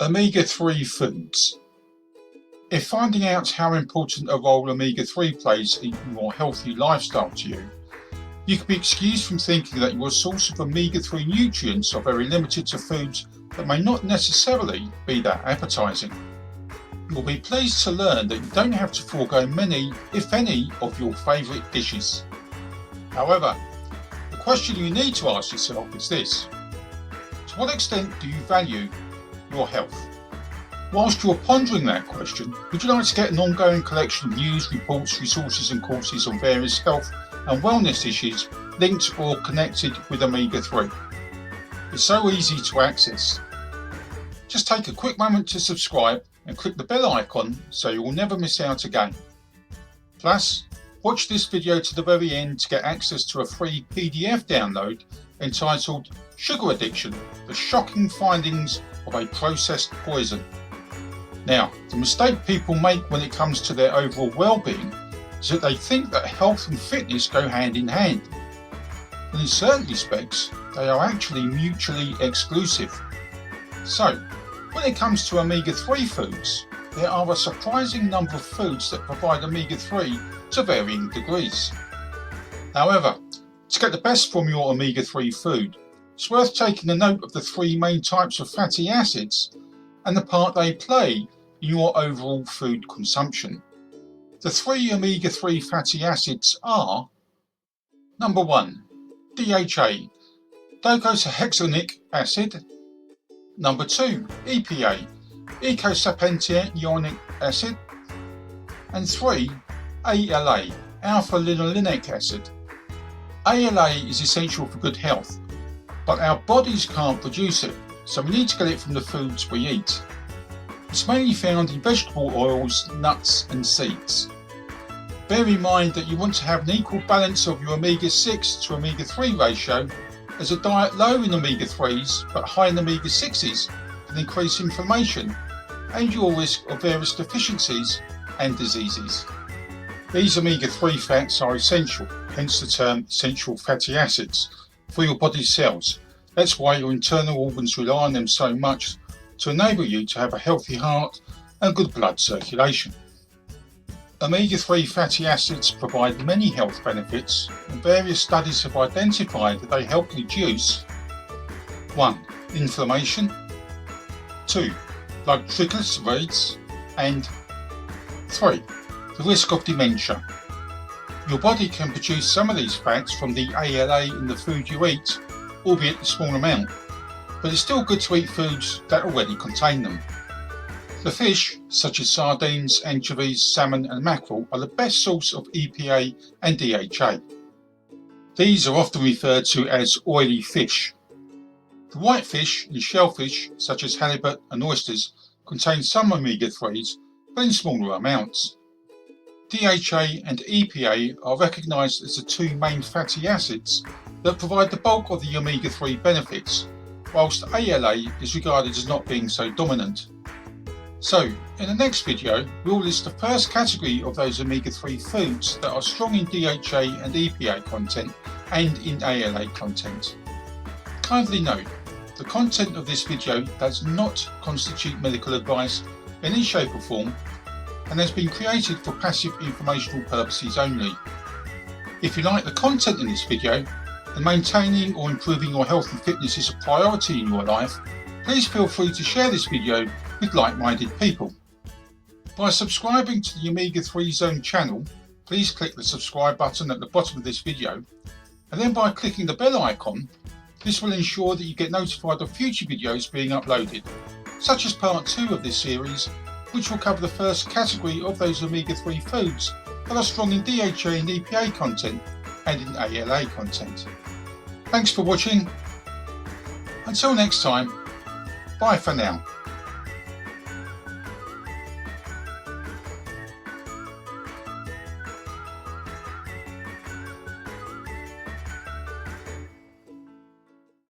Omega-3 foods. If finding out how important a role omega-3 plays in your healthy lifestyle to you, you can be excused from thinking that your source of omega-3 nutrients are very limited to foods that may not necessarily be that appetizing. You'll be pleased to learn that you don't have to forego many, if any, of your favourite dishes. However, the question you need to ask yourself is this: to what extent do you value your health? Whilst you're pondering that question, would you like to get an ongoing collection of news, reports, resources and courses on various health and wellness issues linked or connected with omega-3? It's so easy to access. Just take a quick moment to subscribe and click the bell icon so you will never miss out again. Plus, watch this video to the very end to get access to a free PDF download entitled Sugar Addiction: The Shocking Findings of a Processed Poison. Now, the mistake people make when it comes to their overall well-being is that they think that health and fitness go hand in hand. And in certain respects, they are actually mutually exclusive. So, when it comes to omega-3 foods, there are a surprising number of foods that provide omega-3 to varying degrees. However, to get the best from your omega-3 food, it's worth taking a note of the three main types of fatty acids and the part they play in your overall food consumption. The three omega-3 fatty acids are: number 1, DHA, docosahexaenoic acid; number 2, EPA, eicosapentaenoic acid; and 3, ALA, alpha-linolenic acid. ALA is essential for good health, but our bodies can't produce it, so we need to get it from the foods we eat. It's mainly found in vegetable oils, nuts and seeds. Bear in mind that you want to have an equal balance of your omega-6 to omega-3 ratio, as a diet low in omega-3s but high in omega-6s can increase inflammation and your risk of various deficiencies and diseases. These omega-3 fats are essential, hence the term essential fatty acids, for your body's cells. That's why your internal organs rely on them so much, to enable you to have a healthy heart and good blood circulation. Omega-3 fatty acids provide many health benefits, and various studies have identified that they help reduce 1. Inflammation, 2. Blood triglycerides, and 3. The risk of dementia. Your body can produce some of these fats from the ALA in the food you eat, albeit a small amount, but it's still good to eat foods that already contain them. The fish, such as sardines, anchovies, salmon and mackerel, are the best source of EPA and DHA. These are often referred to as oily fish. The white fish and shellfish, such as halibut and oysters, contain some omega-3s, but in smaller amounts. DHA and EPA are recognised as the two main fatty acids that provide the bulk of the omega-3 benefits, whilst ALA is regarded as not being so dominant. So, in the next video, we'll list the first category of those omega-3 foods that are strong in DHA and EPA content and in ALA content. Kindly note, the content of this video does not constitute medical advice in any shape or form and has been created for passive informational purposes only. If you like the content in this video and maintaining or improving your health and fitness is a priority in your life, please feel free to share this video with like-minded people. By subscribing to the Omega-3 Zone channel, please click the subscribe button at the bottom of this video, and then by clicking the bell icon, this will ensure that you get notified of future videos being uploaded, such as part 2 of this series, which will cover the first category of those omega-3 foods that are strong in DHA and EPA content and in ALA content. Thanks for watching. Until next time, bye for now.